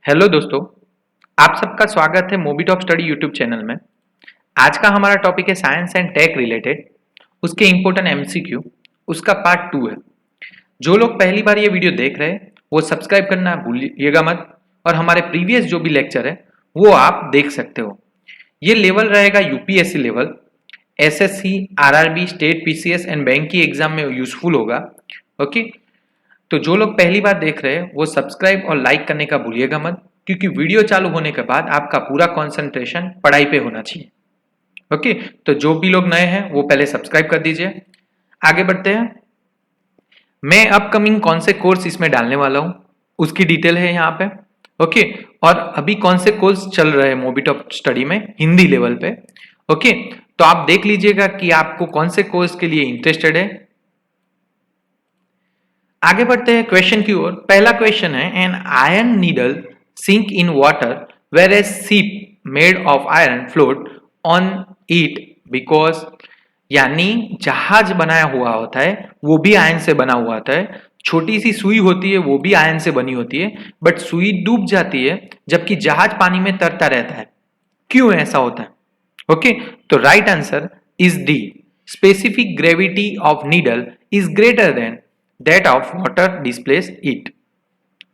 Hello दोस्तों, आप सबका स्वागत है मोबी टॉप स्टडी यूट्यूब चैनल में। आज का हमारा टॉपिक है साइंस एंड टेक रिलेटेड, उसके इम्पोर्टेंट एमसीक्यू, उसका पार्ट 2 है। जो लोग पहली बार ये वीडियो देख रहे हैं वो सब्सक्राइब करना भूलिएगा मत, और हमारे प्रीवियस जो भी लेक्चर है वो आप देख सकते हो। ये लेवल रहेगा UPSC level, SSC, RRB, state PCS and bank की एग्जाम में यूजफुल होगा। ओके, तो जो लोग पहली बार देख रहे हैं वो सब्सक्राइब और लाइक करने का भूलिएगा मत, क्योंकि वीडियो चालू होने के बाद आपका पूरा कंसंट्रेशन पढ़ाई पे होना चाहिए। ओके, तो जो भी लोग नए हैं वो पहले सब्सक्राइब कर दीजिए। आगे बढ़ते हैं। मैं अपकमिंग कौन से कोर्स इसमें डालने वाला हूं उसकी डिटेल है यहाँ पे। ओके, और अभी कौन से कोर्स चल रहे हैं मोबी टॉप स्टडी में हिंदी लेवल पे। ओके, तो आप देख लीजिएगा कि आपको कौन से कोर्स के लिए इंटरेस्टेड है। आगे बढ़ते हैं क्वेश्चन की ओर। पहला क्वेश्चन है, an iron needle sink in water where a ship made of iron float on it because, यानी जहाज बनाया हुआ होता है वो भी आयरन से बना हुआ होता है। छोटी सी सुई होती है वो भी आयरन से बनी होती है, बट सुई डूब जाती है जबकि जहाज पानी में तरता रहता है। क्यों ऐसा होता है? ओके, तो right answer is D. Specific gravity of needle is greater than that of water displace it.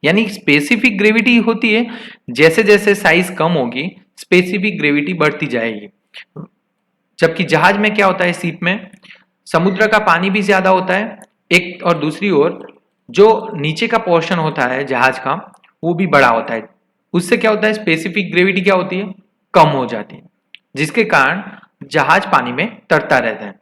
यानी स्पेसिफिक ग्रेविटी होती है, जैसे जैसे साइज कम होगी स्पेसिफिक ग्रेविटी बढ़ती जाएगी। जबकि जहाज में क्या होता है, शिप में समुद्र का पानी भी ज्यादा होता है एक, और दूसरी ओर जो नीचे का पोर्शन होता है जहाज का वो भी बड़ा होता है। उससे क्या होता है, स्पेसिफिक ग्रेविटी क्या होती है, कम हो जाती है, जिसके कारण जहाज पानी में तरता रहता है।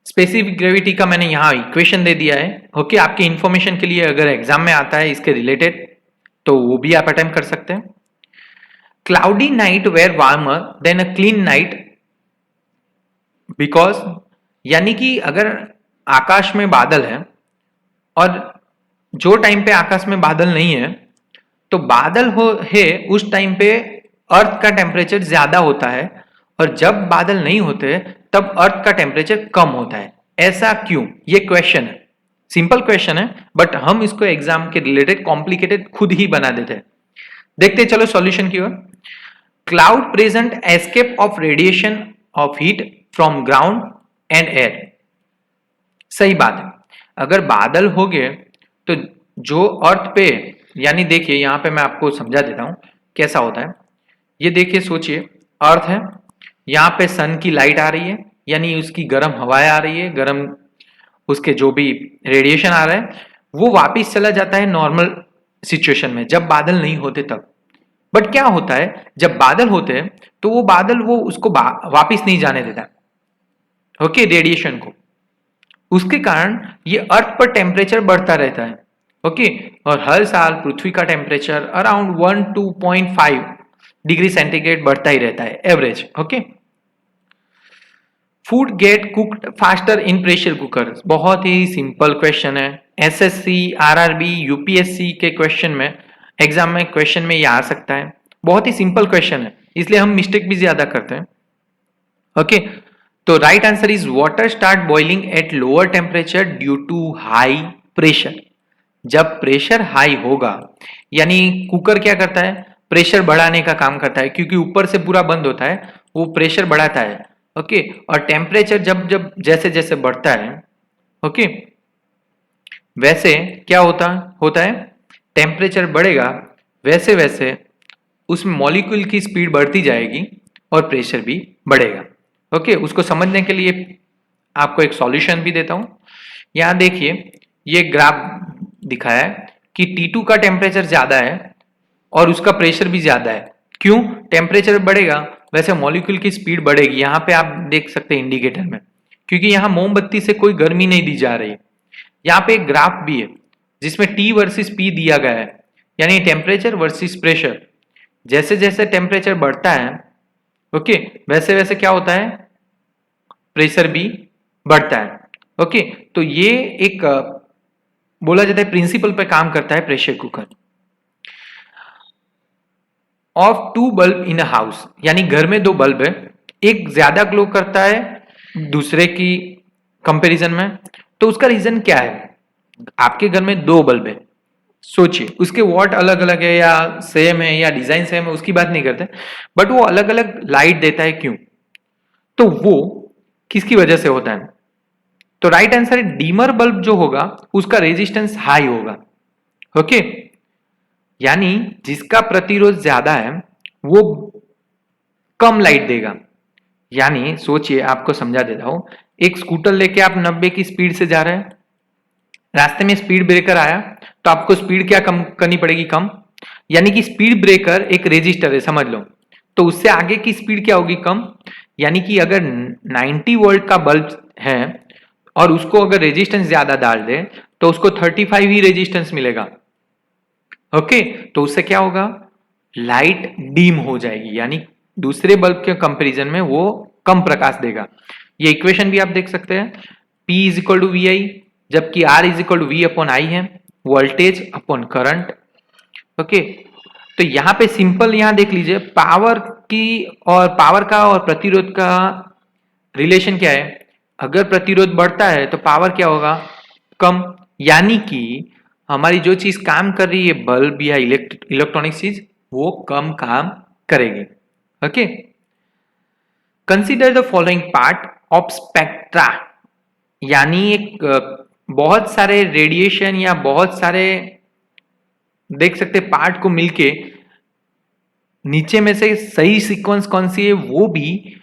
स्पेसिफिक ग्रेविटी का मैंने यहाँ इक्वेशन दे दिया है। ओके, आपके इंफॉर्मेशन के लिए, अगर एग्जाम में आता है इसके रिलेटेड तो वो भी आप अटेम्प्ट कर सकते हैं। Cloudy night were warmer than a clean night because, यानी कि अगर आकाश में बादल है और जो टाइम पे आकाश में बादल नहीं है तो बादल हो है उस टाइम पे अर्थ का टेम्परेचर ज्यादा होता है, और जब बादल नहीं होते तब अर्थ का टेम्परेचर कम होता है। ऐसा क्यों? ये क्वेश्चन है, सिंपल क्वेश्चन है, बट हम इसको एग्जाम के रिलेटेड कॉम्प्लिकेटेड खुद ही बना देते हैं। देखते हैं, चलो सॉल्यूशन की ओर। Cloud present escape of radiation of heat from ground and air. सही बात है, अगर बादल हो गए तो जो अर्थ पे, यानी देखिए यहां पे मैं आपको समझा देता हूं कैसा होता है। ये देखिए, सोचिए अर्थ है, यहाँ पे सन की लाइट आ रही है, यानी उसकी गर्म हवाएं आ रही है, गर्म उसके जो भी रेडिएशन आ रहा है वो वापिस चला जाता है नॉर्मल सिचुएशन में जब बादल नहीं होते तब। बट क्या होता है, जब बादल होते हैं तो वो बादल वो उसको वापिस नहीं जाने देता, ओके, रेडिएशन को। उसके कारण ये अर्थ पर टेम्परेचर बढ़ता रहता है। ओके, और हर साल पृथ्वी का temperature around 1 to 2.5 degree centigrade बढ़ता ही रहता है, average. Okay, food gate cooked faster in pressure cooker. बहुत ही सिंपल क्वेश्चन है, एसएससी, आरआरबी, यूपीएससी के क्वेश्चन में, एग्जाम में क्वेश्चन में ये आ सकता है। बहुत ही सिंपल क्वेश्चन है, इसलिए हम मिस्टेक भी ज्यादा करते हैं। ओके, तो right answer is water start boiling at lower temperature due to high pressure. जब प्रेशर हाई होगा, यानी कुकर क्या करता है, प्रेशर बढ़ाने का काम करता है, क्योंकि ऊपर से पूरा बंद होता है, वो प्रेशर बढ़ाता है। ओके, और टेम्परेचर जब जब जैसे जैसे बढ़ता है, ओके, वैसे क्या होता होता है, टेम्परेचर बढ़ेगा वैसे वैसे उसमें मॉलिक्यूल की स्पीड बढ़ती जाएगी और प्रेशर भी बढ़ेगा। ओके, उसको समझने के लिए आपको एक सॉल्यूशन भी देता हूं। यहां देखिए, ये ग्राफ दिखाया है कि T2 का टेम्परेचर ज्यादा है और उसका प्रेशर भी ज्यादा है। क्यों? टेम्परेचर बढ़ेगा वैसे मॉलिक्यूल की स्पीड बढ़ेगी। यहां पे आप देख सकते हैं इंडिकेटर में, क्योंकि यहां मोमबत्ती से कोई गर्मी नहीं दी जा रही है। यहाँ पे एक ग्राफ भी है जिसमें T वर्सेस P दिया गया है, यानी टेम्परेचर वर्सेस प्रेशर। जैसे जैसे टेम्परेचर बढ़ता है, ओके, वैसे वैसे क्या होता है, प्रेशर भी बढ़ता है। ओके, तो ये एक बोला जाता है प्रिंसिपल पे काम करता है pressure cooker. Of 2 bulb in a house, यानी घर में 2 बल्ब है, एक ज्यादा ग्लो करता है दूसरे की कंपैरिजन में, तो उसका रीजन क्या है? आपके घर में 2 बल्ब है, सोचिए, उसके वॉट अलग अलग है या सेम है या डिजाइन सेम है उसकी बात नहीं करते, बट वो अलग अलग लाइट देता है, क्यों? तो वो किसकी वजह से होता है? तो राइट आंसर है डीमर बल्ब जो होगा उसका रेजिस्टेंस हाई होगा। ओके, यानी जिसका प्रतिरोध ज्यादा है वो कम लाइट देगा। यानी सोचिए, आपको समझा देता हूं, एक स्कूटर लेके आप 90 की स्पीड से जा रहे हैं, रास्ते में स्पीड ब्रेकर आया तो आपको स्पीड क्या कम करनी पड़ेगी? कम। यानी कि स्पीड ब्रेकर एक रेजिस्टर है, समझ लो, तो उससे आगे की स्पीड क्या होगी? कम। यानी कि अगर 90 वोल्ट का बल्ब है और उसको अगर रेजिस्टेंस ज्यादा डाल दे तो उसको 35 ही रेजिस्टेंस मिलेगा। ओके, तो उससे क्या होगा? लाइट डीम हो जाएगी, यानी दूसरे बल्ब के कंपैरिजन में वो कम प्रकाश देगा। ये इक्वेशन भी आप देख सकते हैं, P is equal to V I, जबकि R is equal to V upon I है, वोल्टेज अपॉन करंट। ओके, तो यहां पे सिंपल, यहां देख लीजिए, पावर की और पावर का और प्रतिरोध का रिलेशन क्या है? अगर प्रतिरोध बढ़ता है तो पावर क्या होगा? कम। यानी कि हमारी जो चीज काम कर रही है, बल्ब या इलेक्ट्रॉनिक चीज, वो कम काम करेगी। Okay, consider the following part of spectra. यानी एक बहुत सारे रेडिएशन या बहुत सारे, देख सकते, पार्ट को मिलके नीचे में से सही सीक्वेंस कौन सी है, वो भी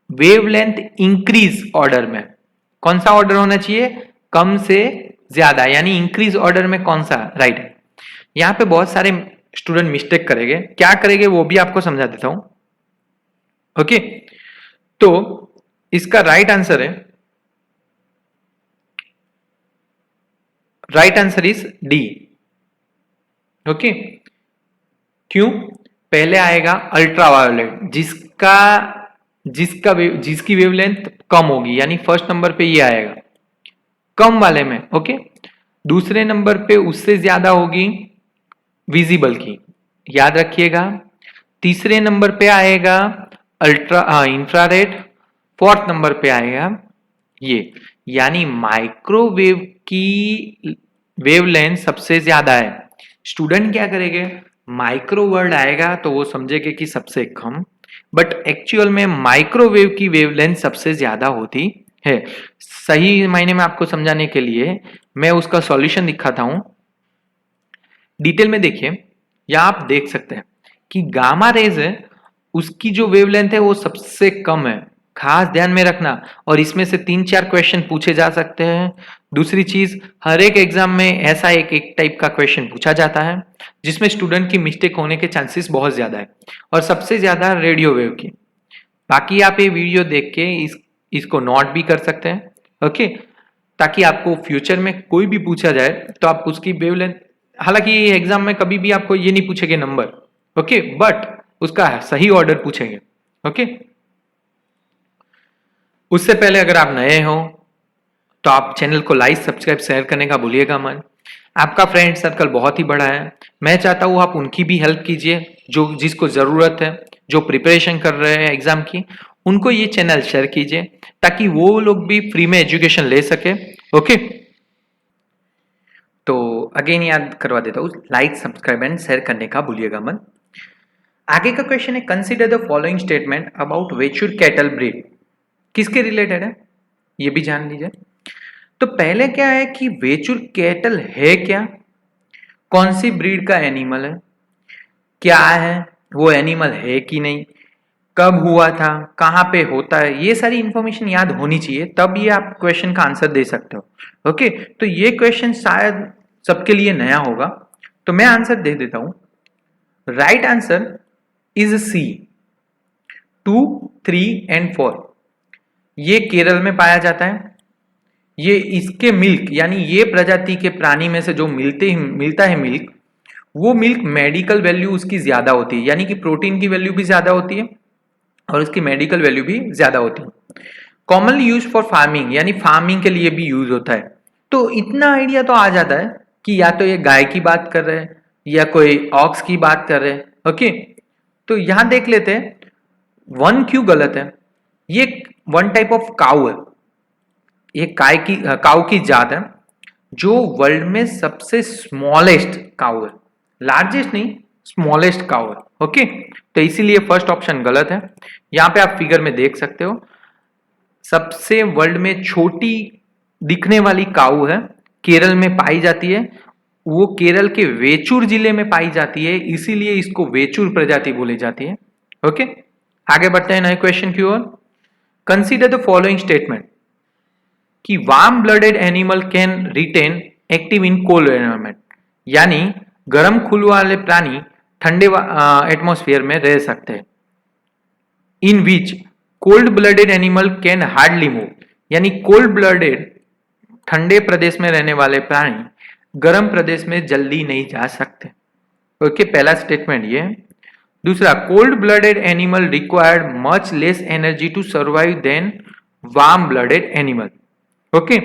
वेवलेंथ इंक्रीज ऑर्डर में। कौन सा ऑर्डर होना चाहिए? कम से ज्यादा, यानी इंक्रीज ऑर्डर में कौन सा राइट है? यहां पे बहुत सारे स्टूडेंट मिस्टेक करेंगे, क्या करेंगे वो भी आपको समझा देता हूं। ओके, तो इसका राइट आंसर है, right answer is D. Okay, क्यों? पहले आएगा अल्ट्रावायोलेट, जिसकी वेवलेंथ कम होगी, यानी फर्स्ट नंबर पे ये आएगा कम वाले में। ओके, दूसरे नंबर पे उससे ज्यादा होगी विजिबल की, याद रखिएगा। तीसरे नंबर पे आएगा इंफ्रारेड, फोर्थ नंबर पे आएगा ये, यानी माइक्रोवेव की वेवलेंथ सबसे ज्यादा है। स्टूडेंट क्या करेंगे? माइक्रो वर्ड आएगा तो वो समझेंगे कि सबसे कम, बट एक्चुअल में माइक्रोवेव की वेवलेंथ सबसे ज्यादा होती है। सही मायने में आपको समझाने के लिए मैं उसका सॉल्यूशन दिखाता हूं। डिटेल में देखिए, यहां आप देख सकते हैं कि गामा रेज है, उसकी जो वेवलेंथ है वो सबसे कम है, खास ध्यान में रखना। और इसमें से 3-4 क्वेश्चन पूछे जा सकते हैं। दूसरी चीज, हर एक एग्जाम में ऐसा एक टाइप का क्वेश्चन पूछा जाता है जिसमें स्टूडेंट की मिस्टेक होने के चांसेस बहुत ज्यादा है, और सबसे ज्यादा रेडियो वेव की। बाकी आप ये वीडियो देख के इसको नोट भी कर सकते हैं। ओके, ताकि आपको फ्यूचर में कोई भी पूछा जाए तो आप उसकी वेवलेंथ, हालांकि एग्जाम में कभी भी आपको ये नहीं पूछेंगे नंबर, ओके, बट उसका सही ऑर्डर पूछेंगे। ओके, उससे पहले अगर आप नए हो तो आप चैनल को लाइक, सब्सक्राइब, शेयर करने का भूलिएगा मत। आपका फ्रेंड सर्कल बहुत ही बड़ा है, मैं चाहता हूँ आप उनकी भी हेल्प कीजिए, जो जिसको जरूरत है, जो प्रिपरेशन कर रहे हैं एग्जाम की, उनको ये चैनल शेयर कीजिए ताकि वो लोग भी फ्री में एजुकेशन ले सके। ओके, तो अगेन याद करवा देता हूँ, लाइक, सब्सक्राइब एंड शेयर करने का भूलिएगा मत। आगे का क्वेश्चन है, consider the following statement about Vechur cattle breed. किसके रिलेटेड है ये भी जान लीजिए। तो पहले क्या है कि वेचुर कैटल है क्या, कौन सी ब्रीड का एनिमल है, क्या है वो एनिमल है कि नहीं, कब हुआ था, कहां पे होता है, ये सारी इंफॉर्मेशन याद होनी चाहिए, तब ये आप क्वेश्चन का आंसर दे सकते हो। ओके, तो ये क्वेश्चन शायद सबके लिए नया होगा, तो मैं आंसर दे देता हूं। Right answer is C, 2, 3 and 4। ये केरल में पाया जाता है। ये इसके मिल्क, यानी ये प्रजाति के प्राणी में से जो मिलता है मिल्क, वो मिल्क मेडिकल वैल्यू उसकी ज्यादा होती है, यानी कि प्रोटीन की वैल्यू भी ज्यादा होती है और उसकी मेडिकल वैल्यू भी ज्यादा होती है। कॉमनली यूज फॉर फार्मिंग, यानी फार्मिंग के लिए भी यूज होता है। तो इतना आइडिया तो आ जाता है कि या तो ये गाय की बात कर रहे हैं या कोई ऑक्स की बात कर रहे हैं। ओके, तो यहां देख लेते हैं, 1 क्यों गलत है। ये 1 टाइप ऑफ काउ है, ये काउ की जात है, जो वर्ल्ड में सबसे स्मॉलेस्ट काऊ है, लार्जेस्ट नहीं, स्मॉलेस्ट काऊ है। ओके, तो इसीलिए फर्स्ट ऑप्शन गलत है। यहां पे आप फिगर में देख सकते हो, सबसे वर्ल्ड में छोटी दिखने वाली काऊ है, केरल में पाई जाती है। वो केरल के वेचूर जिले में पाई जाती है, इसीलिए इसको वेचूर प्रजाति बोली जाती है। ओके, आगे बढ़ते हैं नए क्वेश्चन की ओर। कंसीडर द फॉलोइंग स्टेटमेंट कि warm blooded animal can retain active in cold environment, यानी गर्म खून वाले प्राणी ठंडे एटमॉस्फेयर में रह सकते हैं। In which cold blooded animal can hardly move, यानी कोल्ड ब्लडेड ठंडे प्रदेश में रहने वाले प्राणी गर्म प्रदेश में जल्दी नहीं जा सकते। ओके, पहला स्टेटमेंट ये। दूसरा, cold blooded animal required much less energy to survive than warm blooded animal. Okay,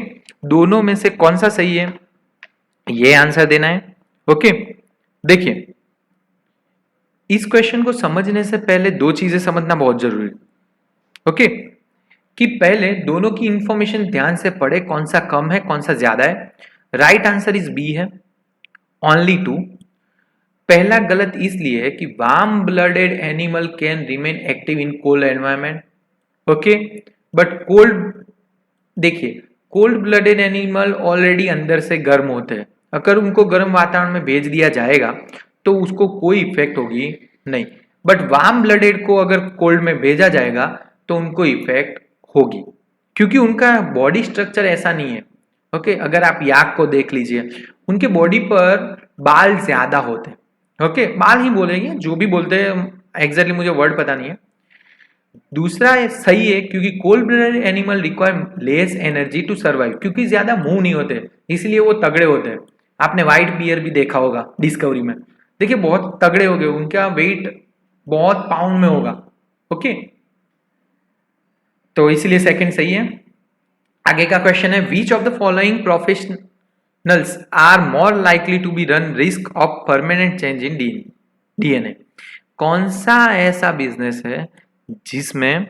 दोनों में से कौन सा सही है, ये आंसर देना है। ओके, देखिए इस क्वेश्चन को समझने से पहले दो चीजें समझना बहुत जरूरी है। ओके, कि पहले दोनों की इंफॉर्मेशन ध्यान से पढ़े, कौन सा कम है कौन सा ज्यादा है। राइट आंसर इज बी है, ओनली 2। पहला गलत इसलिए है कि warm blooded animal can remain active in cold environment. Okay, but cold, देखिए कोल्ड ब्लडेड एनिमल ऑलरेडी अंदर से गर्म होते हैं, अगर उनको गर्म वातावरण में भेज दिया जाएगा तो उसको कोई इफेक्ट होगी नहीं। बट वार्म ब्लडेड को अगर कोल्ड में भेजा जाएगा तो उनको इफेक्ट होगी, क्योंकि उनका बॉडी स्ट्रक्चर ऐसा नहीं है। ओके, अगर आप याक को देख लीजिए, उनके बॉडी पर बाल ज्यादा होते हैं। ओके, बाल ही बोलेंगे, जो भी बोलते हैं, एग्जैक्टली मुझे वर्ड पता नहीं है। दूसरा सही है, क्योंकि cold blooded animal require less energy to survive, क्योंकि ज्यादा मूव नहीं होते, इसलिए वो तगड़े होते हैं। आपने व्हाइट बियर भी देखा होगा डिस्कवरी में, देखिए बहुत तगड़े हो गए, उनका वेट बहुत पाउंड में होगा। ओके, तो इसलिए सेकंड सही है। आगे का क्वेश्चन है, which of the following professionals are more likely to be run risk of permanent change in DNA. कौन सा ऐसा बिजनेस है जिसमें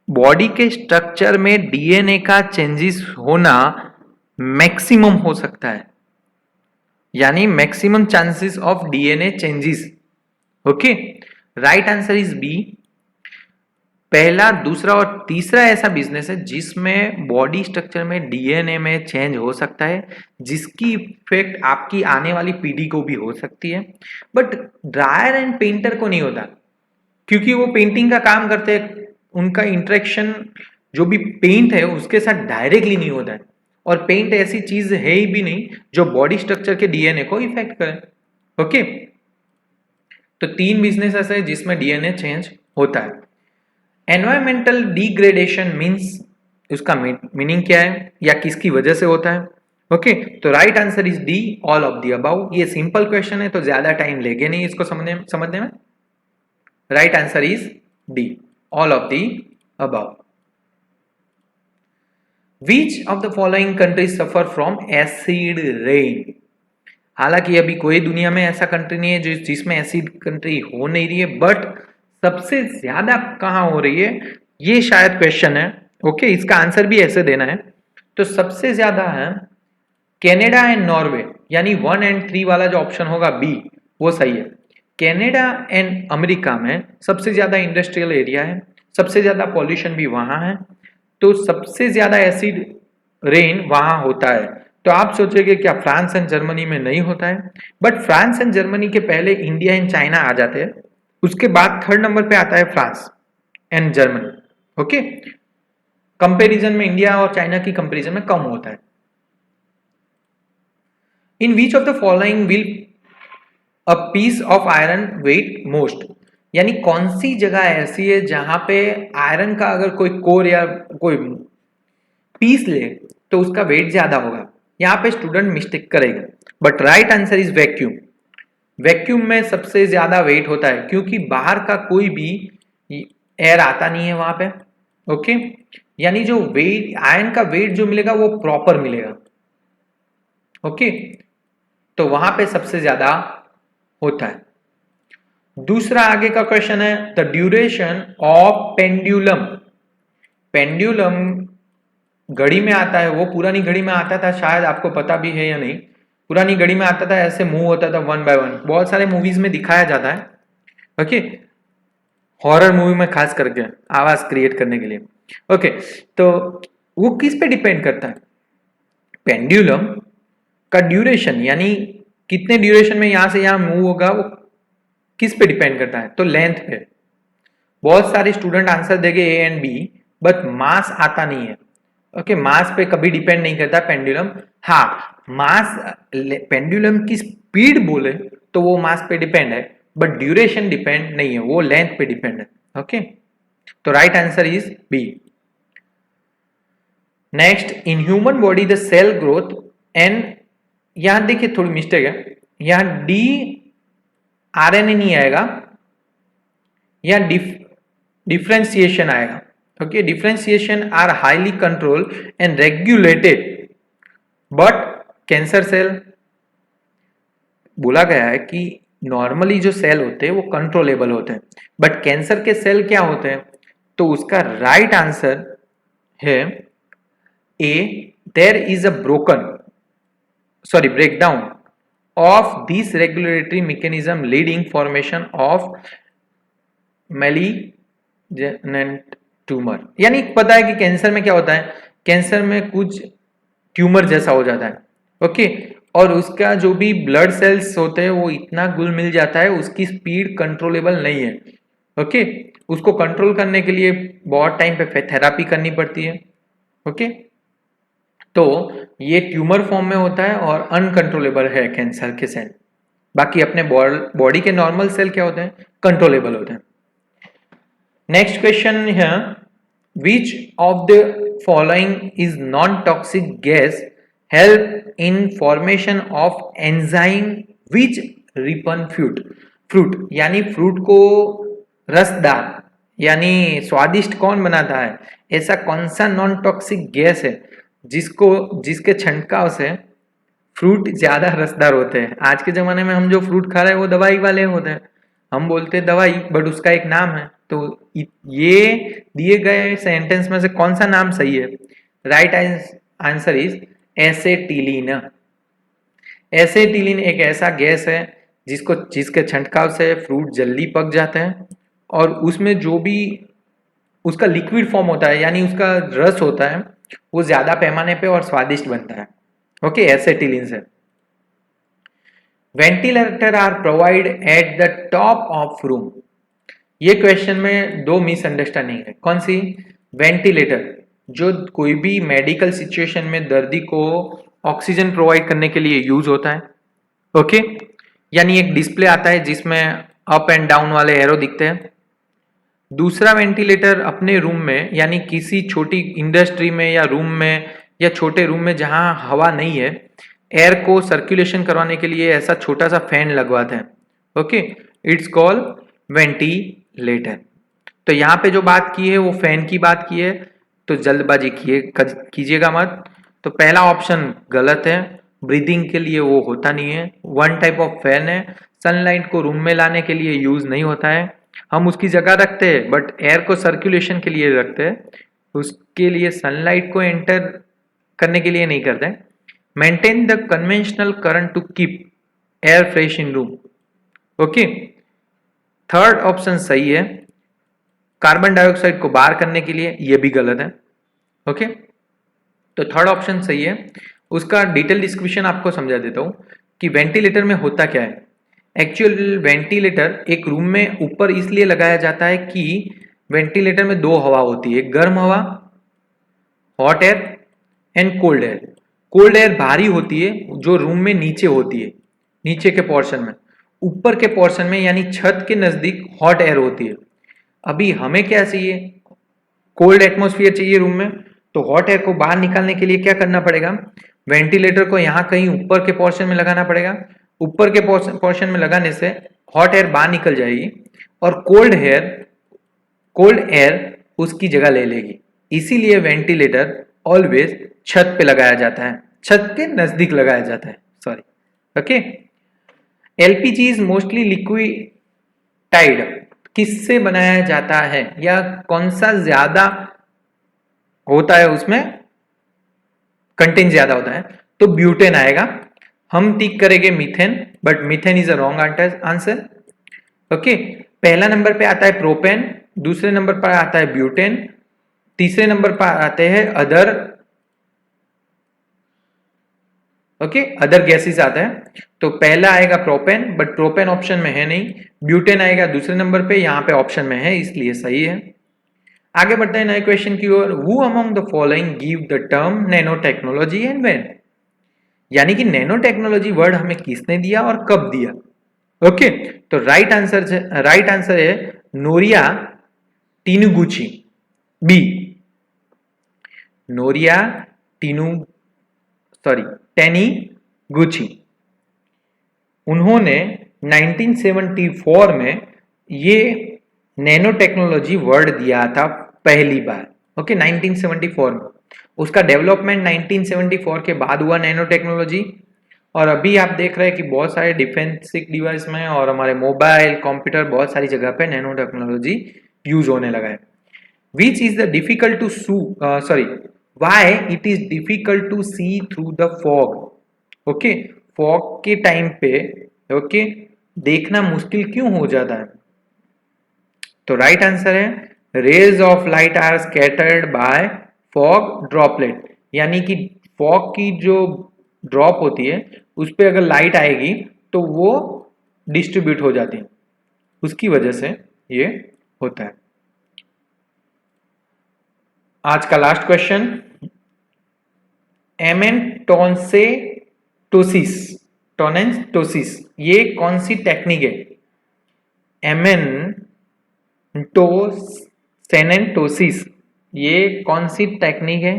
बॉडी के स्ट्रक्चर में डीएनए का चेंजेस होना मैक्सिमम हो सकता है, यानी maximum chances of DNA changes. Okay, right answer is B. पहला, दूसरा और तीसरा ऐसा बिजनेस है जिसमें बॉडी स्ट्रक्चर में डीएनए में चेंज हो सकता है, जिसकी इफेक्ट आपकी आने वाली पीढ़ी को भी हो सकती है, बट ड्रायर एंड पेंटर को नहीं होता, क्योंकि वो पेंटिंग का काम करते हैं, उनका इंटरेक्शन जो भी पेंट है उसके साथ डायरेक्टली नहीं होता है, और पेंट ऐसी चीज है ही भी नहीं जो बॉडी स्ट्रक्चर के डीएनए को इफेक्ट करे। ओके, तो 3 बिजनेस ऐसे हैं जिसमें डीएनए चेंज होता है। एनवायरमेंटल डिग्रेडेशन मीन्स, उसका मीनिंग क्या है या किसकी वजह से होता है। ओके, तो right answer is D, all of the above. ये सिंपल क्वेश्चन है तो ज्यादा टाइम लेंगे नहीं इसको समझने में। Right answer is D, all of the above. Which of the following countries suffer from acid rain. हालांकि अभी कोई दुनिया में ऐसा कंट्री नहीं है जिसमें एसिड कंट्री हो नहीं रही है, बट सबसे ज्यादा कहां हो रही है ये शायद क्वेश्चन है। ओके, इसका आंसर भी ऐसे देना है। तो सबसे ज्यादा है कनाडा एंड नॉर्वे, यानी 1 और 3 वाला जो ऑप्शन होगा बी वो सही है। कनाडा एंड अमेरिका में सबसे ज्यादा इंडस्ट्रियल एरिया है, सबसे ज्यादा पॉल्यूशन भी वहां है, तो सबसे ज्यादा एसिड रेन वहां होता है। तो आप सोचेंगे क्या फ्रांस एंड जर्मनी में नहीं होता है, बट फ्रांस एंड जर्मनी के पहले इंडिया एंड चाइना आ जाते हैं, उसके बाद 3rd नंबर पे आता है France and Germany. Okay, comparison में इंडिया और चाइना की कंपैरिजन में कम होता है। In which of the following will a piece of iron weight most, यानी कौन सी जगह ऐसी है जहां पे आयरन का अगर कोई कोर या कोई पीस ले तो उसका वेट ज्यादा होगा। यहां पे स्टूडेंट मिस्टेक करेगा, but right answer is vacuum. Vacuum में सबसे ज्यादा वेट होता है, क्योंकि बाहर का कोई भी एयर आता नहीं है वहां पे। ओके, यानी जो वेट, आयरन का वेट जो मिलेगा वो प्रॉपर मिलेगा। ओके, तो वहां पे सबसे ज्यादा होता है। दूसरा आगे का क्वेश्चन है, the duration of pendulum. Pendulum घड़ी में आता है, वो पुरानी घड़ी में आता था, शायद आपको पता भी है या नहीं। पुरानी घड़ी में आता था, ऐसे मूव होता था वन बाय वन, बहुत सारे मूवीज में दिखाया जाता है। ओके, हॉरर मूवी में खास करके आवाज क्रिएट करने के लिए। ओके, तो वो किस पे डिपेंड करता है? पेंडुलम का ड्यूरेशन, यानी कितने ड्यूरेशन में यहां से यहां मूव होगा, वो किस पे डिपेंड करता है? तो लेंथ पे। बहुत सारे स्टूडेंट आंसर देंगे ए एंड बी, बट मास आता नहीं है। ओके, मास पे कभी डिपेंड नहीं करता पेंडुलम। हाँ, मास, पेंडुलम की स्पीड बोले तो वो मास पे डिपेंड है, बट ड्यूरेशन डिपेंड नहीं है, वो लेंथ पे डिपेंड है। ओके, तो right answer is B. Next, in human body the cell growth and, यहां देखिए थोड़ी मिस्टेक है, यहां डी आरएनए नहीं आएगा, यहां डिफ्रेंसिएशन आएगा। Okay, differentiation are highly control and regulated, but cancer cell, बोला गया है कि नॉर्मली जो सेल होते हैं वो कंट्रोलेबल होते हैं, बट कैंसर के सेल क्या होते हैं? तो उसका राइट आंसर है A, there is a breakdown of this regulatory mechanism leading formation of malignant tumor। यानी पता है कि कैंसर में क्या होता है, कैंसर में कुछ ट्यूमर जैसा हो जाता है। ओके, और उसका जो भी ब्लड सेल्स होते हैं वो इतना घुल मिल जाता है, उसकी स्पीड कंट्रोलेबल नहीं है। ओके, उसको कंट्रोल करने के लिए बहुत टाइम पे थेरापी करनी पड़ती है। ओके, तो ये ट्यूमर फॉर्म में होता है और अनकंट्रोलेबल है कैंसर के सेल। बाकी अपने बॉडी के नॉर्मल सेल क्या होते हैं? कंट्रोलेबल होते हैं। नेक्स्ट क्वेश्चन है, which of the following is non toxic gas help in formation of enzyme which Ripon fruit, यानी फ्रूट को रसदार यानी स्वादिष्ट कौन बनाता है? ऐसा कौन सा नॉन टॉक्सिक गैस है जिसके छंटकाव से फ्रूट ज्यादा रसदार होते हैं? आज के जमाने में हम जो फ्रूट खा रहे हैं वो दवाई वाले होते हैं, हम बोलते हैं दवाई, बट उसका एक नाम है। तो ये दिए गए सेंटेंस में से कौन सा नाम सही है? Right answer is acetylene. Acetylene एक ऐसा गैस है जिसके छंटकाव से फ्रूट जल्दी पक जाते हैं, और उसमें जो भी उसका लिक्विड फॉर्म होता है, यानी उसका रस होता है, वो ज्यादा पैमाने पे और स्वादिष्ट बनता है। ओके, एसेटिलीन से। Ventilator are provide at the top of room, ये क्वेश्चन में दो मिसअंडरस्टैंडिंग है। कौन सी? वेंटिलेटर जो कोई भी मेडिकल सिचुएशन में दर्दी को ऑक्सीजन प्रोवाइड करने के लिए यूज होता है। ओके, यानी एक डिस्प्ले आता है जिसमें अप एंड डाउन वाले एरो दिखते हैं। दूसरा वेंटिलेटर अपने रूम में, यानी किसी छोटी इंडस्ट्री में या रूम में या छोटे रूम में जहां हवा नहीं है, एयर को सर्कुलेशन करवाने के लिए ऐसा छोटा सा फैन लगवाते हैं। Okay, it's called ventilator. तो यहाँ पे जो बात की है वो फैन की बात की है, तो जल्दबाजी कीजिएगा मत। तो पहला ऑप्शन गलत है, ब्रीदिंग के लिए वो होता नहीं है, वन टाइप ऑफ फैन है, सनलाइट को रूम में लाने के लिए यूज नहीं होता है। हम उसकी जगह रखते हैं बट एयर को सर्कुलेशन के लिए रखते हैं, उसके लिए सनलाइट को एंटर करने के लिए नहीं करते। Maintain the conventional current to keep air fresh in room. Okay, third option सही है, कार्बन डाइऑक्साइड को बाहर करने के लिए, ये भी गलत है। ओके, तो थर्ड ऑप्शन सही है। उसका डिटेल डिस्क्रिप्शन आपको समझा देता हूं कि वेंटिलेटर में होता क्या है। एक्चुअल वेंटिलेटर एक रूम में ऊपर इसलिए लगाया जाता है कि वेंटिलेटर में दो हवा होती है, गर्म हवा hot air and cold air. Cold air भारी होती है जो रूम में नीचे होती है, नीचे के पोर्शन में। ऊपर के पोर्शन में यानी छत के नजदीक हॉट एयर होती है। अभी हमें क्या चाहिए? कोल्ड एटमॉस्फेयर चाहिए रूम में, तो हॉट एयर को बाहर निकालने के लिए क्या करना पड़ेगा? वेंटिलेटर को यहाँ कहीं ऊपर के पोर्शन में लगाना पड़ेगा। ऊपर के पोर्शन में लगाने से हॉट एयर बाहर निकल जाएगी और कोल्ड एयर उसकी जगह ले लेगी। इसीलिए वेंटिलेटर ऑलवेज छत पे लगाया जाता है, छत के नजदीक लगाया जाता है, sorry. Okay, LPG is mostly liquefied, किससे बनाया जाता है या कौन सा ज्यादा होता है उसमें कंटेंट ज्यादा होता है, तो ब्यूटेन आएगा। हम टिक करेंगे methane, but methane is a wrong answer. Okay, पहला नंबर पे आता है प्रोपेन, दूसरे नंबर पर आता है ब्यूटेन, तीसरे नंबर पर आते हैं अदर। ओके, अदर गैसेस आता है। तो पहला आएगा प्रोपेन, बट प्रोपेन ऑप्शन में है नहीं। ब्यूटेन आएगा दूसरे नंबर पे, यहां पे ऑप्शन में है, इसलिए सही है। आगे बढ़ते हैं नए क्वेश्चन की ओर। Who among the following give the term nano technology and when? यानी कि नैनो टेक्नोलॉजी वर्ड हमें किसने दिया और कब दिया? ओके, तो राइट आंसर है नोरिया टिनुगुची, बी। नोरिया टिनु सॉरी टेनीगुची, उन्होंने 1974 में ये नैनो टेक्नोलॉजी वर्ड दिया था पहली बार। ओके, 1974 में। उसका डेवलपमेंट 1974 के बाद हुआ नैनो टेक्नोलॉजी। और अभी आप देख रहे हैं कि बहुत सारे डिफेंसिव डिवाइस में और हमारे मोबाइल कंप्यूटर बहुत सारी जगह पे नैनो टेक्नोलॉजी यूज होने लगा है। Which is the difficult to why it is difficult to see through the fog? Okay, fog के टाइम पे ओके देखना मुश्किल क्यों हो जाता है? तो राइट आंसर है rays of light are scattered by fog droplet, यानी कि फॉग की जो ड्रॉप होती है उस पर अगर लाइट आएगी तो वो डिस्ट्रीब्यूट हो जाती है, उसकी वजह से ये होता है। आज का लास्ट क्वेश्चन, टोनेंटोसिस ये कौन सी टेक्निक है? एमेंटोसेनेंटोसिस ये कौन सी टेक्निक है,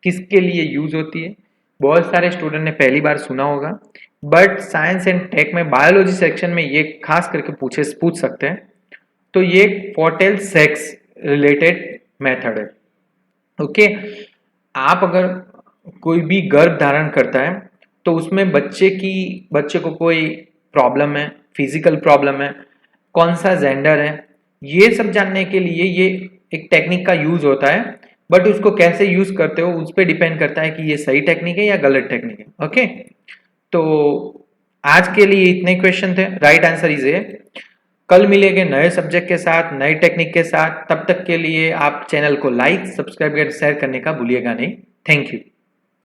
किसके लिए यूज होती है? बहुत सारे स्टूडेंट ने पहली बार सुना होगा, बट साइंस एंड टेक में बायोलॉजी सेक्शन में ये खास करके पूछ सकते हैं। तो ये फोर्टेल सेक्स रिलेटेड मेथड है। ओके, आप अगर कोई भी गर्भ धारण करता है तो उसमें बच्चे को कोई प्रॉब्लम है, फिजिकल प्रॉब्लम है, कौन सा जेंडर है, ये सब जानने के लिए ये एक टेक्निक का यूज होता है। बट उसको कैसे यूज करते हो उस पर डिपेंड करता है कि ये सही टेक्निक है या गलत टेक्निक है। ओके, तो आज के लिए इतने क्वेश्चन थे। Right answer is a. कल मिलेंगे नए सब्जेक्ट के साथ, नई टेक्निक के साथ। तब तक के लिए आप चैनल को लाइक, सब्सक्राइब, शेयर करने का भूलिएगा नहीं। Thank you.